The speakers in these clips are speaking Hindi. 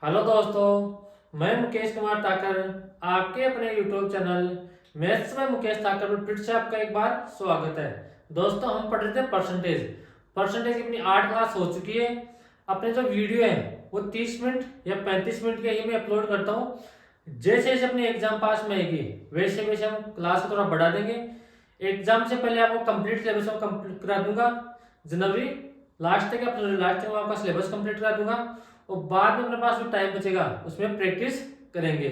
हेलो दोस्तों, मैं मुकेश कुमार ताकर आपके अपने यूट्यूब चैनल मैथ्स में मुकेश ताकर पर फिर से आपका एक बार स्वागत है। दोस्तों, हम पढ़ रहे थे परसेंटेज परसेंटेज की अपनी 8 क्लास हो चुकी है। अपने जो वीडियो है वो 30 मिनट या 35 मिनट के ही मैं अपलोड करता हूँ। जैसे जैसे अपनी एग्जाम पास में आएगी वैसे वैसे हम क्लास को थोड़ा बढ़ा देंगे। एग्जाम से पहले आपको कंप्लीट सिलेबस कंप्लीट करा दूंगा। जनवरी लास्ट तक या फरवरी लास्ट तक मैं आपका सिलेबस कंप्लीट करा दूंगा और बाद में अपने पास जो टाइम बचेगा उसमें प्रैक्टिस करेंगे।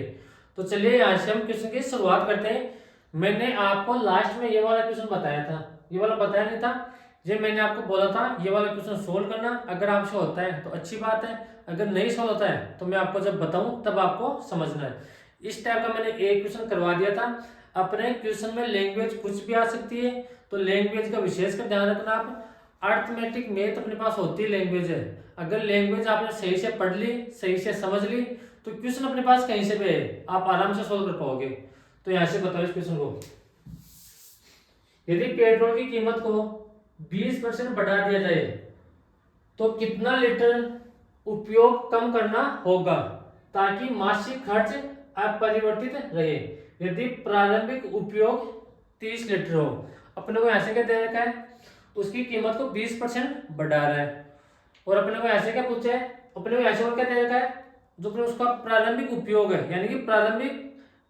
तो चलिए यहाँ से हम क्वेश्चन की शुरुआत करते हैं। मैंने आपको लास्ट में ये वाला क्वेश्चन बताया था, ये वाला बताया नहीं था। ये मैंने आपको बोला था ये वाला क्वेश्चन सोल्व करना, अगर आपसे होता है तो अच्छी बात है, अगर नहीं सोल्व होता है तो मैं आपको जब बताऊं तब आपको समझना है। इस टाइप का मैंने एक क्वेश्चन करवा दिया था। अपने क्वेश्चन में लैंग्वेज कुछ भी आ सकती है, तो लैंग्वेज का विशेष कर ध्यान रखना। आप अर्थमेटिक मैथ अपने पास होती है लैंग्वेज है, अगर लैंग्वेज आपने सही से पढ़ ली, सही से समझ ली, तो क्वेश्चन अपने पास कहीं से भी है, आप आराम से सोल्व कर पाओगे। तो यहां से बताओ इस क्वेश्चन को, यदि पेट्रोल की कीमत को 20% बढ़ा दिया जाए तो कितना लीटर उपयोग कम करना होगा ताकि मासिक खर्च अपरिवर्तित रहे। यदि प्रारंभिक उपयोग 30 लीटर हो, अपने को ऐसे क्या दे रखा है, उसकी कीमत को 20% बढ़ा रहा है, और अपने को ऐसे क्या पूछा है, अपने को ऐसे और क्या दे रखा है, जो अपने उसका प्रारंभिक उपयोग है यानी कि प्रारंभिक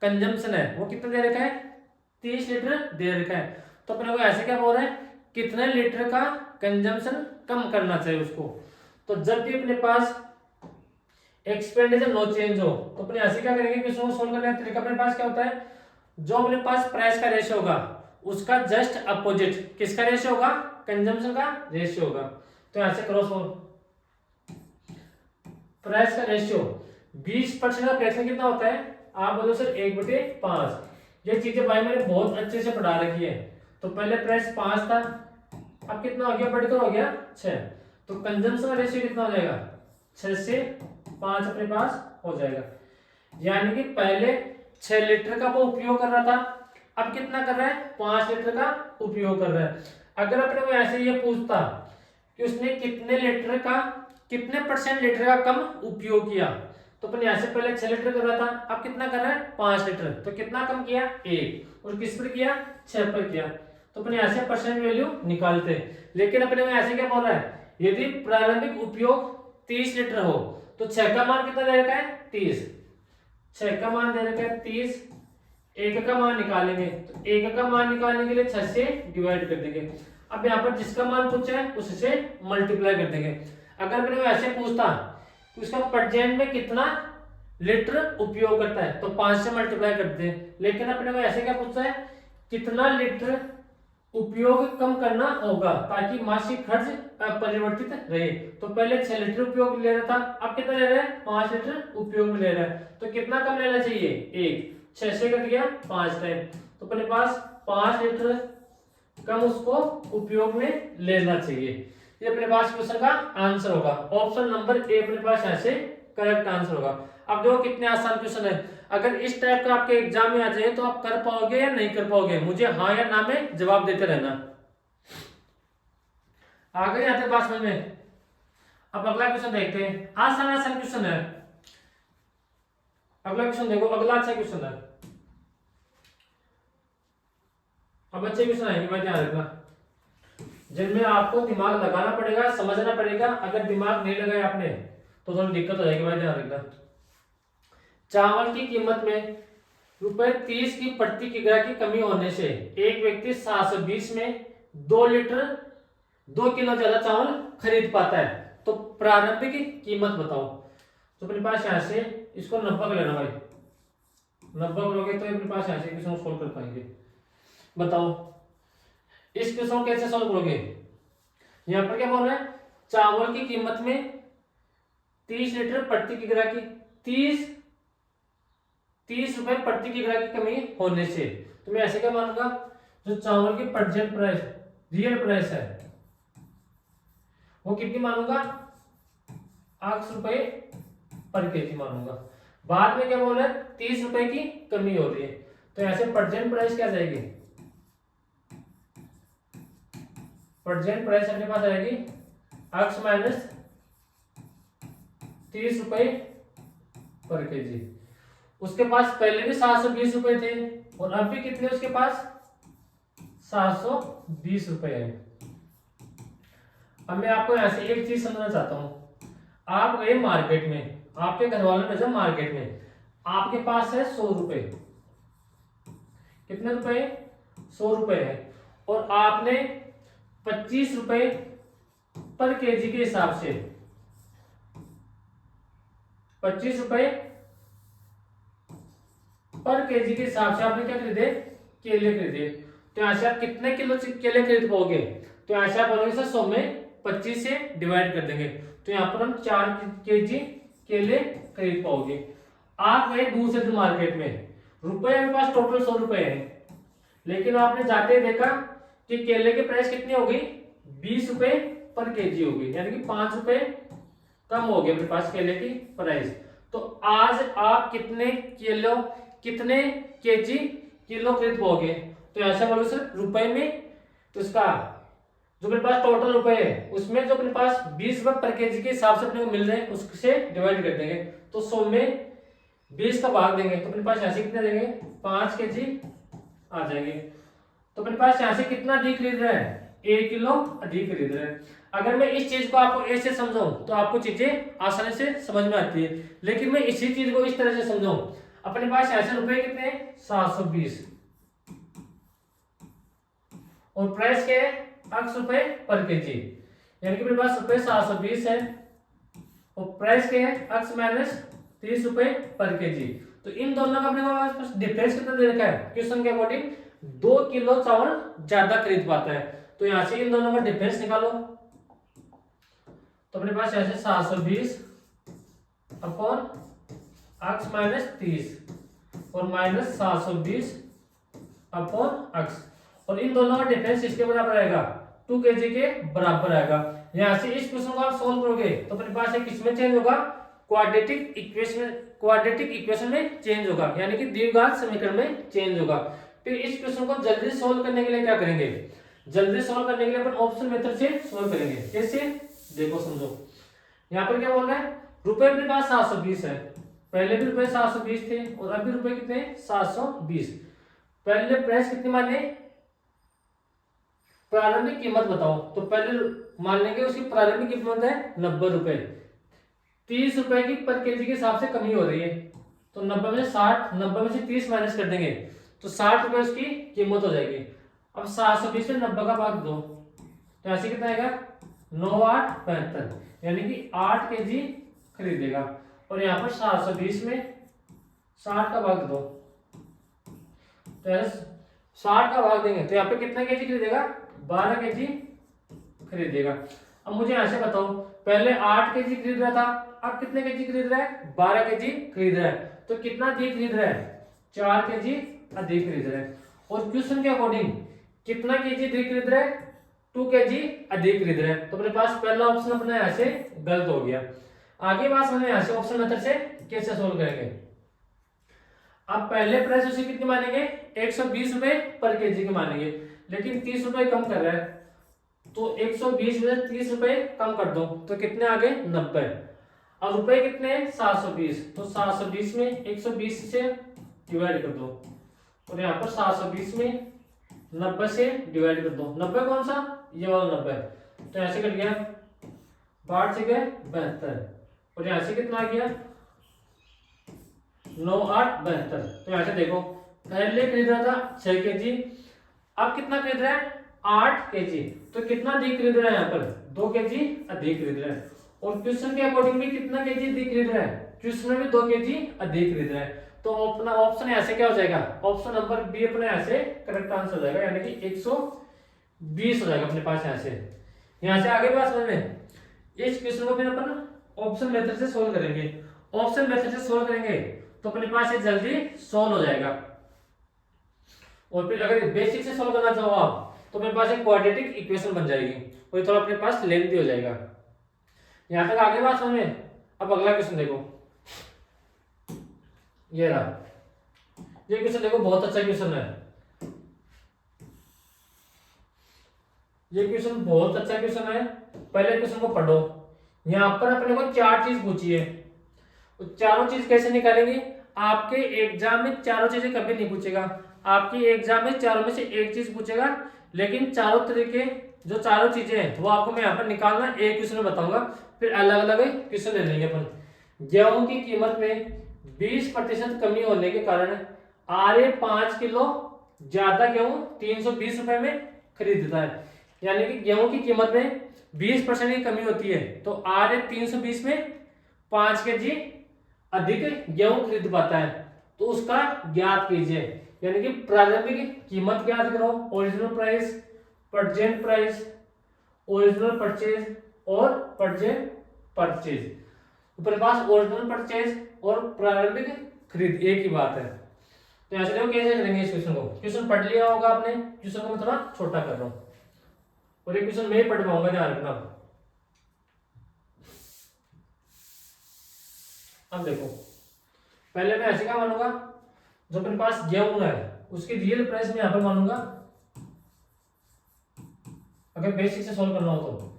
कंजम्पशन है वो कितना दे रखा है, 30 लीटर दे रखा है। तो अपने को ऐसे क्या बोल रहे हैं, कितने लीटर का कंजम्पशन कम करना चाहिए उसको। तो जब भी अपने पास एक्सपेंडिचर नो चेंज हो तो अपने ऐसे क्या करेंगे, क्वेश्चन को सोल्व करने का तरीका अपने पास क्या होता है, जो अपने पास प्राइस का रेशियो होगा उसका जस्ट अपोजिट किसका रेशियो होगा, कंजम्पशन का रेशियो होगा। तो यहां से करो सोल्व। प्राइस का रेशियो 20% का फ्रैक्शन कितना होता है, आप बोलो सर 1/5। ये चीजें भाई मैंने बहुत अच्छे से पढ़ा रखी है। तो पहले प्राइस 5 था, अब कितना हो गया, बढ़कर हो गया 6। तो कंजम्पशन का रेशियो कितना हो जाएगा, 6 से 5 अपने पास हो जाएगा। यानी कि पहले 6 लीटर का वो उपयोग कर रहा था, अब कितना कर रहा है, 5 लीटर का उपयोग कर रहा है। अगर अपने को ऐसे ये पूछता कि उसने कितने लीटर का, कितने परसेंट लीटर का कम उपयोग किया, तो अपन यहाँ से पहले 6 लीटर कर रहा था, अब कितना कर रहा है, 5 लीटर। तो कितना कम किया, 1, और किस पर किया, 6 पर किया। तो अपन यहाँ से परसेंट वैल्यू निकालते। लेकिन अपने में ऐसे क्या बोल रहा है, यदि प्रारंभिक उपयोग 30 लीटर हो तो 6 का मान कितना दे रखा है, 30। 6 का मान दे रखा है 30, 1 का मान निकालेंगे तो 1 का मान निकालने के लिए 6 से डिवाइड कर देंगे। अब यहाँ पर जिसका मान पूछा है उससे मल्टीप्लाई कर देंगे। अगर मैंने ऐसे पूछता कि उसका प्रेजेंट में कितना लीटर उपयोग करता है तो 5 से मल्टीप्लाई कर दे। लेकिन अपने को ऐसे क्या पूछता है, कितना लीटर उपयोग कम करना होगा ताकि मासिक खर्च अपरिवर्तित रहे। तो पहले 6 लीटर उपयोग ले रहा था, अब कितना ले रहा है, 5 लीटर उपयोग में ले रहा है। तो कितना कम लेना चाहिए, 1, 6 से कट गया 5 टाइम। तो अपने पास 5 लीटर कम उसको उपयोग में लेना चाहिए। ये अपने पास क्वेश्चन का आंसर होगा। ऑप्शन नंबर ए अपने पास ऐसे करेक्ट आंसर होगा। अब देखो कितने आसान क्वेश्चन है, अगर इस टाइप का आपके एग्जाम में आ जाए तो आप कर पाओगे या नहीं कर पाओगे, मुझे हाँ या ना में जवाब देते रहना। आगे आते पास में। अब अगला क्वेश्चन देखते हैं, आसान आसान क्वेश्चन है। अगला क्वेश्चन देखो, अगला अच्छा क्वेश्चन है। अब अच्छे क्वेश्चन आएंगे भाई, ध्यान रखना, जिनमें आपको दिमाग लगाना पड़ेगा, समझना पड़ेगा। अगर दिमाग नहीं लगाया आपने तो थोड़ी दिक्कत हो जाएगी भाई, ध्यान रखना। चावल की कीमत में ₹30 की प्रति किग्रा की कमी होने से एक व्यक्ति 720 में 2 लीटर 2 किलो ज्यादा चावल खरीद पाता है। तो प्रारंभिक कीमत बताओ। तो अपने पास यहाँ से इसको 90 का लेना भाई, 90 करोगे तो अपने पास यहाँ से क्वेश्चन सोल्व कर पाएंगे। बताओ इस क्वेश्चन को कैसे सोल्व करोगे। यहाँ पर क्या बोल रहा है, चावल की कीमत में 30 लीटर प्रति किग्रा की 30 रुपए प्रति किग्रा की कमी होने से, तो मैं ऐसे क्या मानूंगा, जो चावल की प्रेजेंट प्राइस रियल प्राइस है वो कितनी मानूंगा, 8 रुपए पर केजी मानूंगा। बाद में क्या बोल रहा है, 30 रुपए की कमी हो रही है, तो ऐसे प्रेजेंट प्राइस क्या जाएगी, प्रेजेंट प्राइस अपने पास आएगी x माइनस 30 रुपए पर केजी। उसके पास पहले भी 720 रुपए थे और अब भी कितने उसके पास 720 रुपए है। अब मैं आपको यहां से एक चीज समझना चाहता हूं। आप गए मार्केट में, आपके घर वालों ने जब मार्केट में, आपके पास है 100 रुपए। कितने रुपए? 100 रुपए है। और आपने 25 रुपए पर केजी के हिसाब से, 25 रुपए पर केजी के हिसाब से आपने क्या खरीदे? केले खरीदे। तो यहां से आप कितने किलो केले खरीद पाओगे? तो यहां से आप बोलोगे सर 100 में 25 से डिवाइड कर देंगे, तो यहाँ पर हम 4 केजी केले खरीद पाओगे। आप गए दूसरे दिन मार्केट में, रुपए आपके पास टोटल 100 रुपए है, लेकिन आपने जाते ही देखा कि केले की प्राइस कितनी हो गई? 20 रुपए पर केजी हो गई, यानी कि 5 रुपए कम हो गए अपने पास केले की प्राइस। तो आज आप कितने केजी किलो खरीद पाओगे? तो ऐसा बोलो सर रुपए में, तो इसका जो अपने पास टोटल रुपए है उसमें जो अपने पास 20 रुपए पर केजी के हिसाब से अपने को मिल रहे हैं उससे डिवाइड कर देंगे। तो 100 में 20 का भाग देंगे तो अपने पास ऐसे कितने देंगे? 5 केजी आ जाएंगे। तो अपने पास यहाँ से कितना अधिक खरीद रहा है? 1 किलो अधिक खरीद रहा है। अगर मैं इस चीज को आपको ऐसे समझाऊं तो आपको चीजें आसानी से समझ में आती है, लेकिन मैं इसी चीज को इस तरह से समझाऊं, अपने पास ऐसे रुपए कितने हैं? 720 और प्राइस क्या है? 8 रुपए पर केजी, यानी कि मेरे पास रुपए 720 है और प्राइस क्या है? 8 माइनस 30 रुपए पर केजी। तो इन दोनों का अपने पास डिफरेंस कितना दे रखा है? क्वेश्चन के अकॉर्डिंग 2 किलो चावल ज्यादा खरीद पाता है। तो यहां से इन दोनों का डिफरेंस निकालो, तो अपने पास ऐसे 720 अपॉन 8 माइनस 30 और माइनस 720 अपॉन 8, और इन दोनों का डिफरेंस इसके बराबर आएगा 2 केजी के बराबर आएगा। यहां से इस क्वेश्चन को आप सोल्व करोगे तो अपने पास एक किसमें चेंज होगा? क्वाड्रेटिक इक्वेशन में चेंज होगा, यानी कि द्विघात समीकरण में चेंज होगा। फिर इस क्वेश्चन को जल्दी सोल्व करने के लिए क्या करेंगे? जल्दी सोल्व करने के लिए अपन ऑप्शन मेथड से सोल्व करेंगे। कैसे? देखो समझो, यहाँ पर क्या बोल रहा है? रुपए अपने पास 720 है, पहले भी रुपए 720 थे और अभी रुपए कितने? 720। पहले प्राइस कितनी माने? प्रारंभिक कीमत बताओ, तो पहले मान लेंगे उसकी प्रारंभिक कीमत है 90 रुपए। 30 रुपए की पर केजी के हिसाब से कमी हो रही है, तो 90 में से 60, 90 में से 30 माइनस कर देंगे तो 60 रुपए उसकी कीमत हो जाएगी। अब 720 में 90 का भाग दो, तो ऐसे कितना आएगा? 9 8 75, यानी कि 8 केजी खरीदेगा। और यहाँ पर 720 में 60 का भाग दो, तो 60 का भाग देंगे तो यहाँ पे कितना केजी खरीदेगा? 12 केजी खरीदेगा। अब मुझे यहां से बताओ, पहले 8 केजी खरीद रहा था, अब कितने केजी खरीद रहा है? 12 केजी खरीद रहा है। तो कितना अधिक खरीद रहा है? 4 केजी अधिक खरीद रहा है। और क्वेश्चन के अकॉर्डिंग कितना केजी अधिक खरीद रहा है? 2 केजी अधिक खरीद रहा है। तो अपने पास पहला ऑप्शन अपना यहाँ से गलत हो गया। आगे बात समझ यहाँ से ऑप्शन मेथड से कैसे सोल्व करेंगे। अब पहले प्राइस उसे कितनी मानेंगे? 120 रुपए पर केजी की मानेंगे, लेकिन 30 रुपए कम कर रहा है, तो 120 में 30 रुपए कम कर दो तो कितने आ गए? 90। अब रुपए कितने हैं? 720, तो 720 में 120 से डिवाइड कर दो, और यहाँ पर 720 में 90 से डिवाइड कर दो। 90 कौन सा? ये वाला 90, तो ऐसे कट गया 8 से गए 72, और यहाँ से कितना आ गया? 9 8 72। तो यहाँ से देखो, पहले खरीद रहा था 6 केजी, अब कितना खरीद रहा है? 8 केजी। तो कितना अधिक खरीद रहा है? यहाँ पर 2 केजी अधिक खरीद रहा है। और क्वेश्चन के अकॉर्डिंग भी कितना केजी अधिक खरीद रहा है? क्वेश्चन में भी 2 केजी अधिक खरीद रहा है। तो अपना ऑप्शन ऐसे क्या हो जाएगा? ऑप्शन नंबर बी अपने ऐसे करेक्ट आंसर हो जाएगा, यानी कि 120 हो जाएगा अपने पास। यहाँ से आगे बात समझ में, इस क्वेश्चन को फिर अपन ऑप्शन मेथड से सोल्व करेंगे। ऑप्शन मेथड से सोल्व करेंगे तो अपने पास ये जल्दी सोल्व हो जाएगा। और फिर अगर बेसिक से सोल्व करना चाहो आप तो अपने पास एक क्वाड्रेटिक इक्वेशन बन जाएगी, और ये थोड़ा अपने पास लेंथी हो जाएगा। यहां तक आगे बात समझ में। अब अगला क्वेश्चन देखो, ये रहा। ये क्वेश्चन देखो, बहुत अच्छा क्वेश्चन है। ये क्वेश्चन बहुत अच्छा क्वेश्चन है। पहले क्वेश्चन को पढ़ो। यहां पर अपने को 4 चीज पूछी है, तो चारों चीज कैसे निकालेंगे? आपके एग्जाम में चारों चीजें कभी नहीं पूछेगा, आपके एग्जाम में चारों में से एक चीज पूछेगा, लेकिन चारों तरीके जो चारों चीजें हैं वो आपको मैं यहाँ पर निकालना एक क्वेश्चन में बताऊंगा, फिर अलग अलग क्वेश्चन ले लेंगे अपन। गेहूं की कीमत में 20% कमी होने के कारण आर्य 5 किलो ज्यादा गेहूं 320 रुपए में खरीदता है। यानी कि गेहूं की कीमत में 20% की कमी होती है, तो आर्य 320 में 5 kg अधिक गेहूं खरीद पाता है, तो उसका ज्ञात कीजिए। यानी कि प्रारंभिक कीमत ज्ञात करो, original price, present price, original purchase और प्रेजेंट परचेज। ऊपर पास ओरिजिनल परचेज और प्रारंभिक खरीद एक ही बात है। तो यहाँ से देखो कैसे करेंगे इस क्वेश्चन को। क्वेश्चन पढ़ लिया होगा आपने, क्वेश्चन को मैं थोड़ा छोटा कर रहा हूँ और ये क्वेश्चन मैं पढ़ पाऊंगा, ध्यान रखना। अब देखो, पहले मैं ऐसे क्या मानूंगा, जो अपने पास गेहूं है उसकी रियल प्राइस में यहां पर मानूंगा। अगर बेसिक से सॉल्व करना हो तो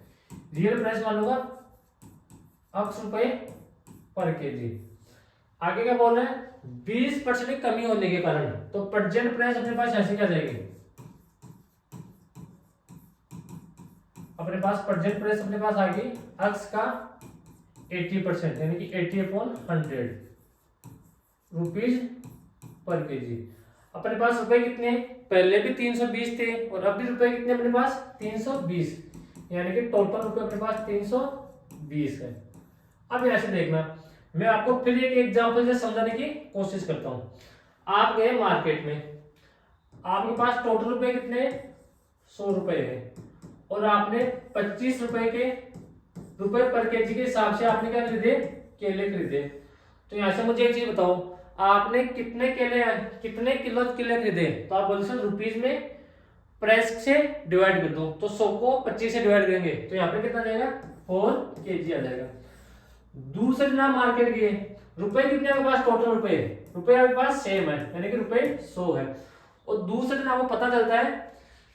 रियल प्राइस मानूंगा x रुपए पर केजी। आगे क्या बोल रहे हैं, 20% की कमी होने के कारण, तो प्रेजेंट प्राइस अपने पास ऐसे क्या जाएगी, अपने पास प्रेजेंट प्राइस अपने पास आ गई x का 80%, यानी कि 80/100 रुपीज पर केजी। अपने पास रुपए कितने, पहले भी 320 थे और अब भी रुपए कितने अपने पास 320, यानी कि टोटल रुपए अपने पास 320 है। अब यहां से देखना, मैं आपको फिर एक एग्जांपल से समझाने की कोशिश करता हूं। आप गए मार्केट में, आपके पास टोटल रुपए कितने 100 रुपए है और आपने 25 रुपए के रुपए पर केजी के हिसाब से आपने क्या खरीदे, केले खरीदे। तो यहां से मुझे एक चीज बताओ, आपने कितने किलो केले खरीदे, तो आप बोल सकते रुपीज में प्राइस से डिवाइड कर दो, तो 100 को 25 से डिवाइड करेंगे तो यहाँ पे कितना जाएगा 4 kg आ जाएगा। दूसरे दिन आप मार्केट गए, रुपए कितने आपके पास, टोटल रुपए आपके पास सेम है, यानी कि रुपए 100 है, और दूसरे दिन आपको पता चलता है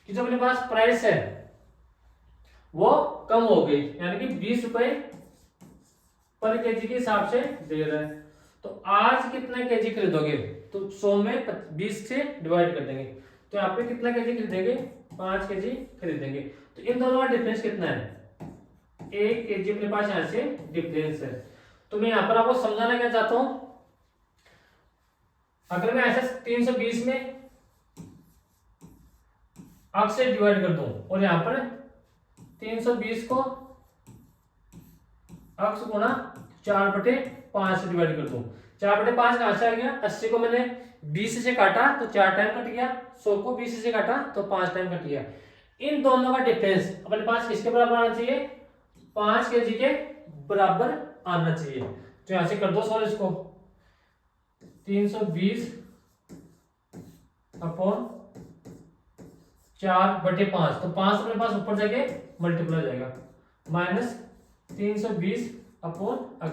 कि जो अपने पास प्राइस है वो कम हो गई, यानी कि 20 रुपए पर केजी के हिसाब से दे रहा है। तो आज कितना केजी खरीदोगे, तो 100 में 20 से डिवाइड कर देंगे, तो यहाँ पे कितना केजी खरीदेंगे, 5 केजी खरीदेंगे। तो इन दोनों का डिफरेंस कितना है, 1 केजी अपने पास यहाँ से डिफरेंस है। तो मैं यहाँ पर आपको समझाना क्या चाहता हूं, अगर मैं ऐसे 320 में आप से डिवाइड कर दूं और यहाँ पर 320 को x गुणा 4/5 से डिवाइड कर दूं, 4/5 कहां से आ गया, 80 को मैंने 20 से काटा तो 4 टाइम कट गया, 100 को 20 से काटा तो 5 टाइम कट गया। इन दोनों का डिफरेंस अपने पास किसके बराबर आना चाहिए, 5 केजी के बराबर आना चाहिए। तो यहां से कर दो सॉल्व इसको, 320 अपॉन 4/5, तो 5 अपने पास ऊपर जाके मल्टीप्लाई हो जाएगा, माइनस 320 अपॉन x,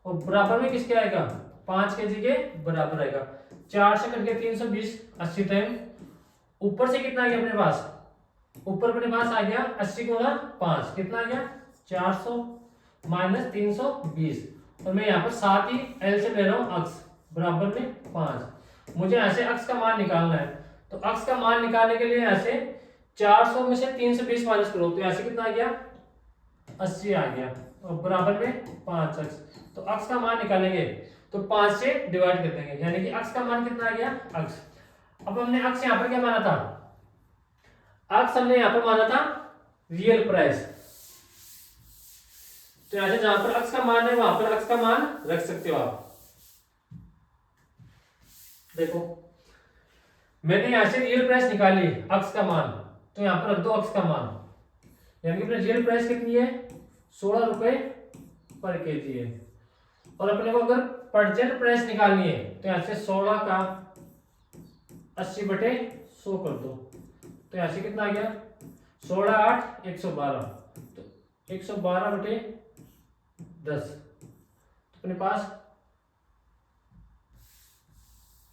और बराबर में किसके आएगा, 5 केजी के बराबर आएगा। 4 से कट गया 320, 80 टाइम, ऊपर से कितना आ गया अपने पास, ऊपर अपने पास आ गया 80 गुणा 5, कितना आ गया 400 माइनस 320, और मैं यहाँ पर साथ ही एल से ले रहा हूँ x बराबर में 5। मुझे यहाँ से x का मान निकालना है, तो x का मान निकालने के लिए यहाँ से 400 में से 320 माइनस करो, तो यहाँ से कितना आ गया 80 आ गया, और बराबर में 5x। तो x का मान निकालेंगे तो 5 से डिवाइड कर देंगे, यानी कि x का मान कितना आ गया x। अब हमने x यहाँ पर क्या माना था, x हमने यहाँ पर माना था रियल प्राइस, तो यहाँ से जहां पर x का मान है वहां पर x का मान रख सकते हो आप। देखो मैंने यहां से रियल प्राइस निकाली x का मान, तो यहां पर रख दो x का मान, यानी कि रियल प्राइस कितनी है 16 रुपए पर केजी है, और अपने को अगर प्रेजेंट प्राइस निकालनी है तो यहां से 16 का 80/100 कर दो, तो यहां से कितना आ गया 16 8 112, तो 112/10, तो अपने पास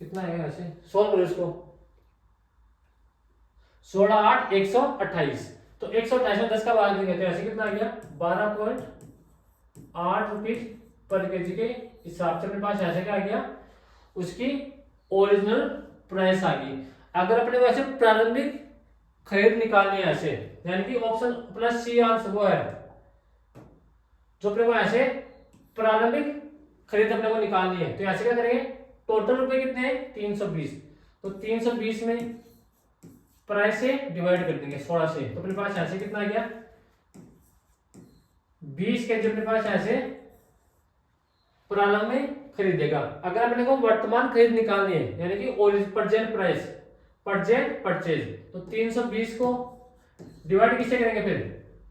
कितना है, यहां से सॉल्व करो इसको, 16 8 128, तो 128 में 10 का भाग देंगे तो ऐसे कितना आ गया 12.8 रुपीज पर केजी के हिसाब से अपने पास ऐसे क्या आ गया, उसकी ओरिजिनल प्राइस आ गई। अगर अपने को ऐसे प्रारंभिक खरीद निकालनी है ऐसे, यानी कि ऑप्शन अपना सी आंसर वो है, जो अपने को ऐसे प्रारंभिक खरीद अपने को निकालनी है। तो ऐसे क्या करेंगे, टोटल रुपए कितने हैं 320, तो 320 में प्राइस से डिवाइड कर देंगे 16 से, तो अपने पास ऐसे कितना आ गया 20 के जी अपने पास ऐसे प्रारंभ में खरीदेगा। अगर अपने को वर्तमान खरीद निकालनी है यानी कि प्रेजेंट प्राइस, प्रेजेंट परचेज, तो 320 को डिवाइड किससे करेंगे फिर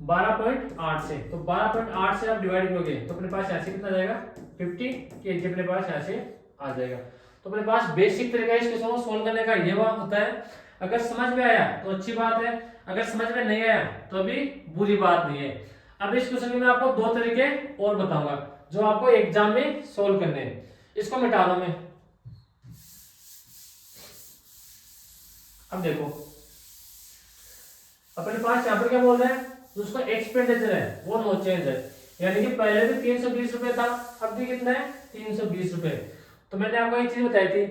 12.8 से, तो 12.8 से आप डिवाइड करोगे तो अपने पास ऐसे कितना जाएगा 50 के जी अपने पास ऐसे आ जाएगा। तो अपने पास बेसिक तरीका इस क्वेश्चन को सोल्व करने का ये वहां होता है। अगर समझ में आया तो अच्छी बात है, अगर समझ में नहीं आया तो अभी बुरी बात नहीं है। अब इस क्वेश्चन में मैं आपको दो तरीके और बताऊंगा जो आपको एग्जाम में सोल्व करने हैं। इसको मिटा दो मैं, अब देखो अपने पास यहाँ पर क्या बोल रहे हैं, उसका एक्सपेंडिचर है वो नो चेंज है, यानी कि पहले भी 320 रुपए था, अब भी कितना है 320 रुपए। तो मैंने आपको एक चीज बताई थी,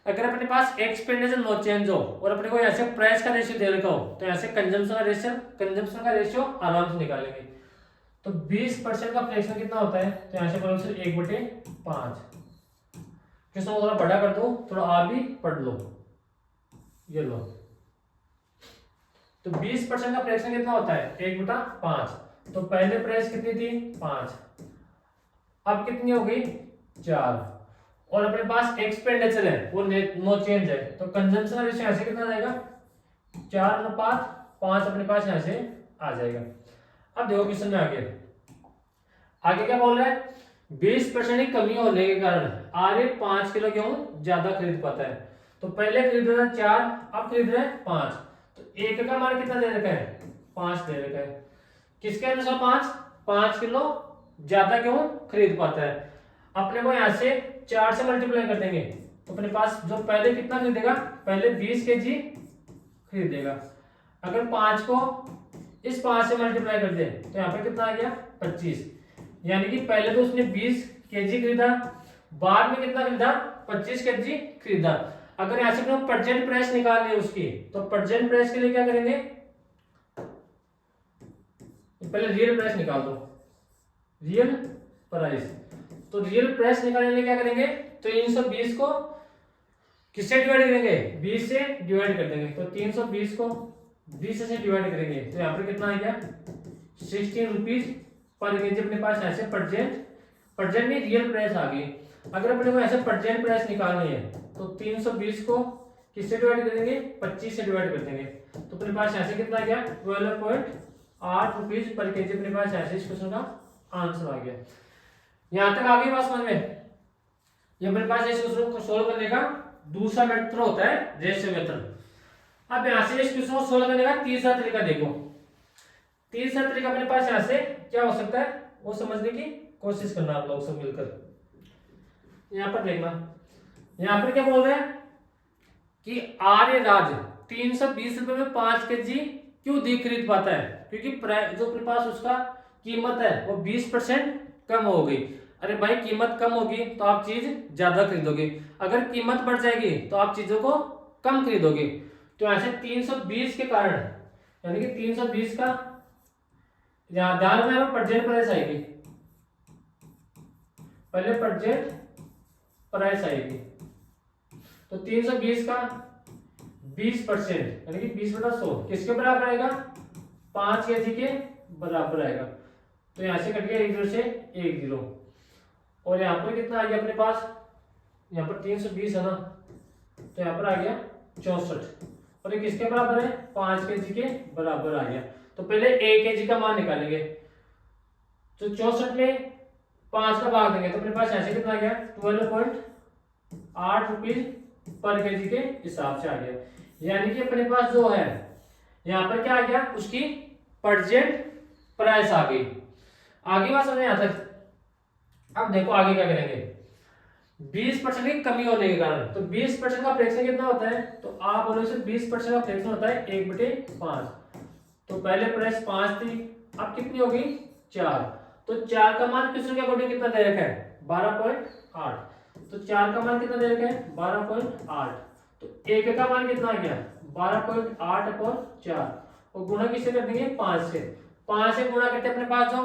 अगर अपने पास एक्सपेंडिचर नो चेंज हो और अपने को ऐसे प्राइस का रेशियो दे रखा हो तो ऐसे कंजम्पशन का रेशियो आराम से निकालेंगे। तो 20% का फ्रैक्शन कितना होता है, तो यहाँ से बोलो सर 1/5। क्वेश्चन को थोड़ा बड़ा कर दो, थोड़ा आप भी पढ़ लो, ये लो। तो 20% का फ्रैक्शन कितना होता है 1/5। तो पहले प्राइस कितनी थी 5, अब कितनी हो गई 4, और अपने पास एक्सपेंडिचर है वो नो चेंज है, तो कंजम्पशन का रेशियो ऐसे कितना जाएगा 4:5 अपने पास यहाँ से आ जाएगा। अब देखो क्वेश्चन में आगे क्या बोल रहा है, 20% की कमी होने के कारण आर्य 5 किलो गेहूं ज्यादा खरीद पाता है। तो पहले खरीद रहा था 4, अब खरीद रहा है 5, तो एक का मान कितना दे रखा है 5 दे रखा है। किसके अनुसार 5 किलो ज्यादा गेहूं खरीद पाता है। अपने को यहाँ से 4 से मल्टीप्लाई कर देंगे तो अपने पास जो पहले कितना खरीदेगा, पहले 20 केजी खरीदेगा। अगर 5 को इस 5 से मल्टीप्लाई कर दे तो यहाँ पर कितना आ गया 25, यानी कि पहले तो उसने 20 केजी खरीदा, बाद में कितना खरीदा 25 केजी खरीदा। अगर यहाँ से प्रेजेंट प्राइस निकालनी है उसकी, तो प्रेजेंट प्राइस के लिए क्या करेंगे, पहले रियल प्राइस निकाल दो, रियल प्राइस। तो रियल प्राइस निकालने के लिए क्या करेंगे, तो 320 को किससे डिवाइड करेंगे 20 से डिवाइड कर देंगे, तो 320 को 20 से डिवाइड करेंगे तो यहाँ पर कितना आ गया 16 रुपीज पर केजी अपने पास ऐसे प्रेजेंट में रियल प्राइस आ गई। अगर अपने को ऐसे प्रेजेंट प्राइस निकालनी है तो 320 को किससे डिवाइड करेंगे 25 से डिवाइड कर देंगे, तो अपने पास ऐसे कितना आ गया 12.8 रुपीज पर केजी अपने पास ऐसे इस क्वेश्चन का आंसर आ गया। यहां तक आ गई बात समझ में। ये अपने पास इस क्वेश्चन को सोल्व करने का दूसरा मेथड होता है रेशियो मेथड। अब यहां से इस क्वेश्चन को सोल्व करने का तीसरा तरीका देखो। तीसरा तरीका अपने पास यहां से क्या हो सकता है वो समझने की कोशिश करना आप लोग सब मिलकर। यहां पर देखना, यहां पर क्या बोल रहे हैं कि आर्य राज 320 रुपए में 5 केजी क्यों अधिक खरीद पाता है, क्योंकि जो अपने पास उसका कीमत है वो 20% कम हो गई। अरे भाई कीमत कम होगी तो आप चीज ज्यादा खरीदोगे, अगर कीमत बढ़ जाएगी तो आप चीजों को कम खरीदोगे। तो ऐसे 320 के कारण, यानी कि 320 का ध्यान में प्रेजेंट प्राइस आएगी, पहले प्रेजेंट प्राइस आएगी, तो 320 का 20% यानी कि 20/100 किसके बराबर आएगा 5 केजी के बराबर आएगा। तो यहां से कट गया 1 0 से 1 0, और यहाँ पर कितना आ गया अपने पास, यहाँ पर 320 है ना, तो यहाँ पर आ गया 64, और ये किसके बराबर है 5 केजी के बराबर आ गया। तो पहले 1 केजी का मान निकालेंगे, तो 64 में 5 का भाग देंगे तो अपने पास ऐसे कितना आ गया 12.8 रुपीज पर केजी के हिसाब से आ गया। यानी कि अपने पास जो है यहाँ पर क्या आ गया उसकी प्रेजेंट प्राइस आ गई। आगे बात समझ यहां तक। अब देखो आगे क्या करेंगे, 20% की कमी होने के कारण, तो 20% का फ्रैक्शन कितना होता है, तो आप बोलो से 20% का फ्रैक्शन होता है 1/5। तो पहले प्राइस 5 थी, अब कितनी हो गई 4, तो 4 का मान क्वेश्चन के अकॉर्डिंग कितना दे रखा है 12.8। तो 4 का मान कितना दे रखा है 12.8। तो 1 का मान कितना आ गया 12.8 अपॉन 4 और गुणा किससे कर देंगे 5 से। 5 से गुणा करते अपने पास जो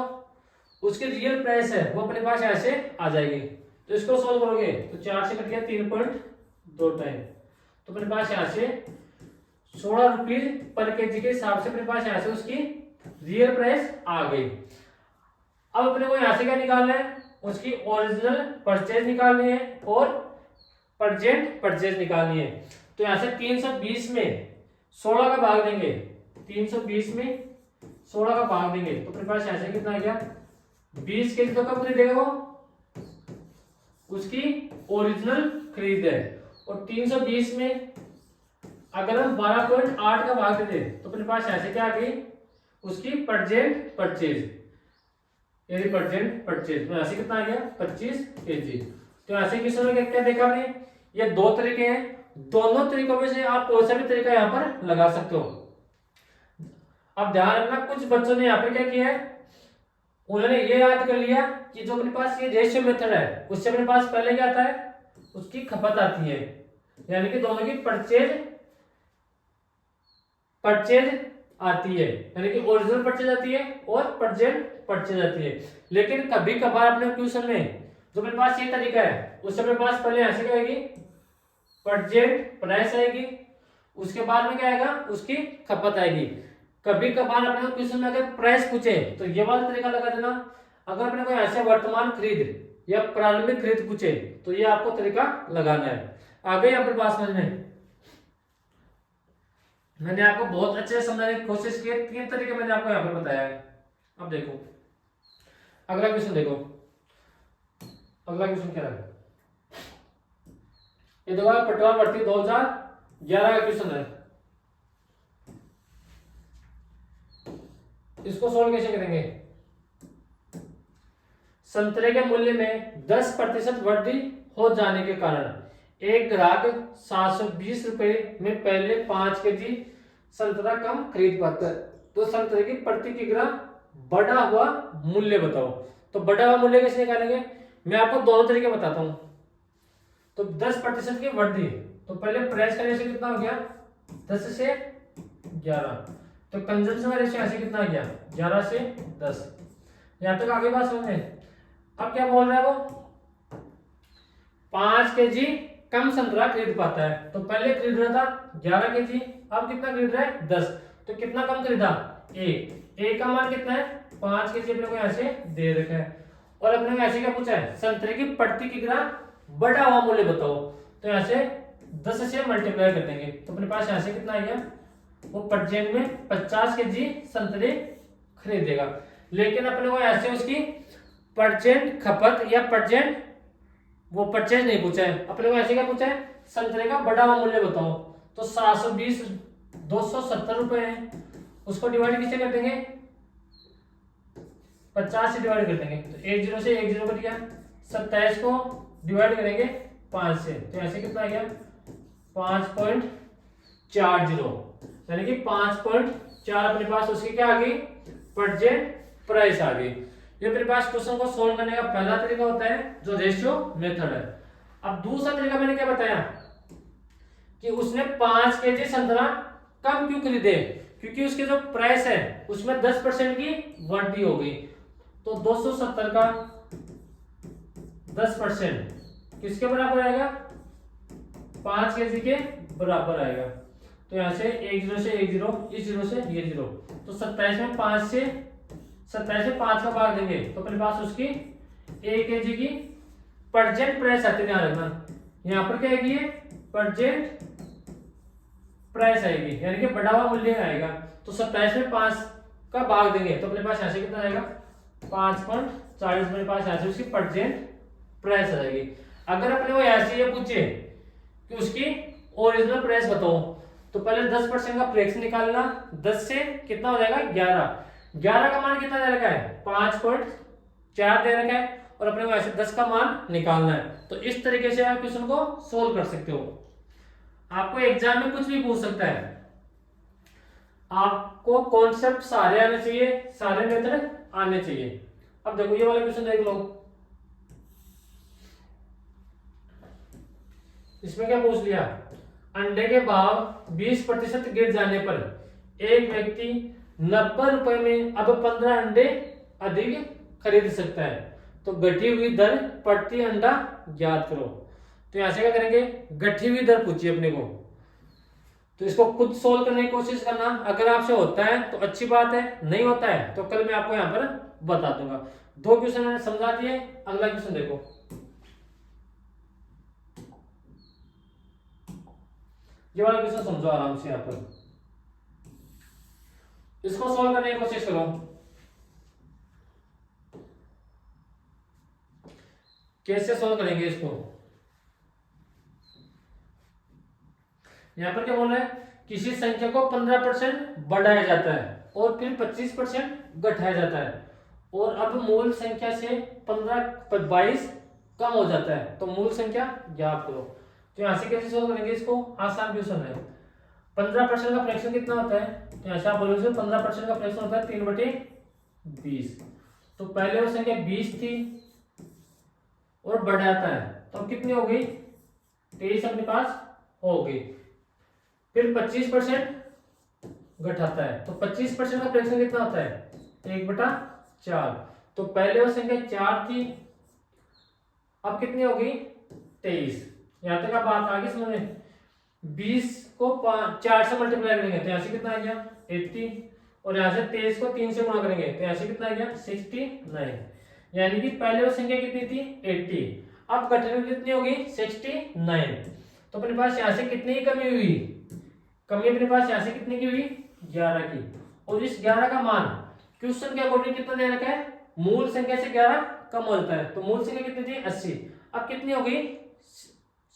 उसकी रियल प्राइस है वो अपने पास ऐसे आ जाएगी। तो इसको सोल्व करोगे तो 4 से कट गया 3.2 टाइम। तो अपने पास यहाँ से 16 रुपीज पर केजी के हिसाब से अपने पास यहाँ से उसकी रियल प्राइस आ गई। अब अपने को यहाँ से क्या निकालना है उसकी ओरिजिनल परचेज निकालनी है और प्रेजेंट परचेज निकालनी है। तो यहाँ से 320 में 16 का भाग देंगे 320 में 16 का भाग देंगे तो अपने पास यहाँ से कितना आ गया 20 केजी। तो कब खरीदेगा वो उसकी ओरिजिनल खरीद है। और 320 में अगर हम 12.8 का भाग देते तो अपने पास ऐसे क्या आ गई उसकी प्रेजेंट परचेज यानी प्रेजेंट परचेज में ऐसे कितना आ गया 25 केजी। तो ऐसे क्वेश्चन में क्या देखा हमने ये दो तरीके हैं। दोनों तरीकों में से आप कोई सा भी तरीका यहाँ पर लगा सकते हो। अब ध्यान रखना कुछ बच्चों ने यहाँ पे क्या किया है उन्होंने ये याद कर लिया कि जो अपने पास ये रेशियो मेथड है उससे अपने पास पहले क्या आता है उसकी खपत आती है यानी कि दोनों की परचेज आती है यानी कि ओरिजिनल परचेज आती है और प्रेजेंट परचेज आती है। लेकिन कभी कभार अपने क्वेश्चन में जो मेरे पास ये तरीका है उससे मेरे पास पहले ऐसे क्या आएगी प्रेजेंट प्राइस आएगी उसके बाद में क्या आएगा उसकी खपत आएगी। कभी कभार अपने क्वेश्चन में अगर प्राइस पूछे तो ये वाला तरीका लगा देना। अगर अपने को ऐसे वर्तमान खरीद या प्रारंभिक खरीद पूछे तो ये आपको तरीका लगाना है। आगे यहाँ पर बात समझ में मैंने आपको बहुत अच्छे से समझाने की कोशिश की। 3 तरीके मैंने आपको यहाँ पर बताया है। अब देखो अगला क्वेश्चन देखो अगला क्वेश्चन क्या है ये देखो पटवार भर्ती 2011 का क्वेश्चन है। इसको सोल्व कैसे करेंगे। संतरे के मूल्य में 10% वृद्धि हो जाने के कारण एक ग्राहक 720 रुपए में पहले 5 केजी संतरा कम खरीद पाता है। तो संतरे की प्रति किलोग्राम बढ़ा हुआ मूल्य बताओ। तो बढ़ा हुआ मूल्य कैसे निकालेंगे मैं आपको दोनों तरीके बताता हूं। तो 10% की वृद्धि तो पहले प्राइस का रेशियो कितना हो गया 10 से 11। तो कंजम्पशन का रेशियो ऐसे कितना आ गया 11 से 10। यहां तक आगे बात समझ में। अब क्या बोल रहा है वो 5 केजी कम संतरा खरीद पाता है। तो पहले खरीद रहा था 11 केजी अब कितना खरीद रहा है 10। तो कितना कम खरीदा ए का मान कितना है 5 केजी अपने को ऐसे दे रखा है। और अपने को ऐसे क्या पूछा है संतरे की प्रति किलोग्राम बढ़ा हुआ मूल्य बताओ। तो यहाँ से 10 से मल्टीप्लाई कर देंगे तो अपने पास यहाँ से कितना आ गया वो प्रेजेंट में 50 केजी संतरे खरीदेगा। लेकिन अपने को ऐसे उसकी प्रेजेंट खपत या प्रेजेंट वो परचेज नहीं पूछा है। अपने को ऐसे क्या पूछा है संतरे का बढ़ा हुआ मूल्य बताओ। तो 720 270 रुपए है उसको डिवाइड किससे कर देंगे 50 से डिवाइड कर देंगे। तो 10 से 10 कट गया 27 को डिवाइड करेंगे 5 से तो ऐसे कितना आ गया 5.40 यानी कि 5.4 अपने पास उसकी क्या आ गई प्रेजेंट प्राइस आ गई। ये अपने पास क्वेश्चन को सोल्व करने का पहला तरीका होता है जो रेशियो मेथड है। अब दूसरा तरीका मैंने क्या बताया कि उसने 5 केजी संतरा कम क्यों खरीदे क्योंकि उसके जो प्राइस है उसमें 10% की वृद्धि हो गई। तो 270 का 10% किसके बराबर आएगा 5 केजी के बराबर आएगा। तो यहाँ से 10 से 10 इस 0 से ये 0 तो 27 में 5 से 27 में 5 का भाग देंगे तो अपने पास उसकी 1 केजी की प्रेजेंट प्राइस आती है। ध्यान रखना यहाँ पर क्या आएगी प्रेजेंट प्राइस आएगी यानी कि बढ़ा हुआ मूल्य आएगा। तो 27 में 5 का भाग देंगे तो अपने पास ऐसे कितना आएगा 5.40 मेरे पास ऐसे उसकी प्रेजेंट प्राइस आ जाएगी। अगर अपने को ऐसे ये पूछे कि उसकी ओरिजिनल प्राइस बताओ तो पहले 10% का फ्रैक्शन निकालना 10 से कितना हो जाएगा 11 का मान कितना दे रखा है 5.4 दे रखा है और अपने को ऐसे 10 का मान निकालना है। तो इस तरीके से आप क्वेश्चन को सोल्व कर सकते हो। आपको एग्जाम में कुछ भी पूछ सकता है। आपको कॉन्सेप्ट सारे आने चाहिए सारे मेथड आने चाहिए। अब देखो ये वाला क्वेश्चन देख लो, इसमें क्या पूछ लिया, अंडे के भाव 20% गिर जाने पर एक व्यक्ति 90 रुपए में अब 15 अंडे अधिक खरीद सकता है, तो घटी हुई दर प्रति अंडा ज्ञात करो। तो यहां से क्या करेंगे, घटी हुई दर पूछी अपने को, तो इसको खुद सोल्व करने की कोशिश करना। अगर आपसे होता है तो अच्छी बात है, नहीं होता है तो कल मैं आपको यहाँ पर बता दूंगा। 2 क्वेश्चन मैंने समझा दिए, अगला क्वेश्चन देखो। ये वाला क्वेश्चन समझो आराम से, यहाँ पर इसको सोल्व करने की कोशिश करो। कैसे सोल्व करेंगे इसको, यहां पर क्या बोल रहा है, किसी संख्या को 15% बढ़ाया जाता है और फिर 25% घटाया जाता है, और अब मूल संख्या से 22 कम हो जाता है, तो मूल संख्या ज्ञात करो। तो यहां से कैसे सोल्व करेंगे इसको, आसान क्वेश्चन है। 15% का फ्रैक्शन कितना होता है, तो यहां से आप बोलोगे 15% का फ्रैक्शन होता है 3/20। तो पहले वो संख्या 20 थी और बढ़ाता है, तो अब कितनी हो गई, 23 अपने पास हो गई। फिर 25% घटाता है, तो 25% का फ्रैक्शन कितना होता है, 1/4। तो पहले वो संख्या 4 थी, अब कितनी होगी, 23। यहां तक आप बात आगे समझ में। 20 को 4 से मल्टीप्लाई करेंगे तो यहां से कितना आ गया, 80, और यहां से 23 को 3 से गुणा करेंगे तो यहां से कितना आ गया, 69। यानी कि पहले वो संख्या कितनी थी, 80, अब घटने में कितनी होगी, 69। तो अपने पास यहां से कितनी की कमी हुई, कमी अपने पास यहां से कितनी की हुई, 11 की। और इस 11 का मान क्वेश्चन के अकॉर्डिंग कितना दे रखा है, मूल संख्या से 11 कम होता है, तो मूल संख्या कितनी थी, 80, अब कितनी हो गई,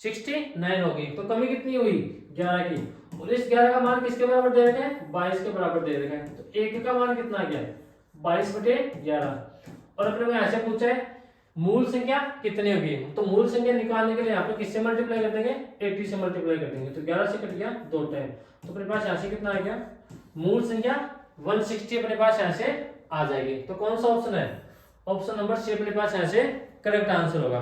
69 हो गई। तो कमी कितनी हुई, 11 की, और इस 11 का मान किसके बराबर दे रखा है, 22 के बराबर दे रखा है। तो एक का मान कितना आ गया, 22/11। और अपने को यहां से पूछा है मूल संख्या कितनी होगी, तो मूल संख्या निकालने के लिए यहाँ पे किससे मल्टीप्लाई कर देंगे, 80 से मल्टीप्लाई कर देंगे, तो 11 से कट गया 2 टाइम, तो अपने पास यहाँ से कितना आ गया, मूल संख्या 160 अपने पास यहाँ से आ जाएगी। तो कौन सा ऑप्शन है, ऑप्शन नंबर सी अपने पास यहाँ से करेक्ट आंसर होगा।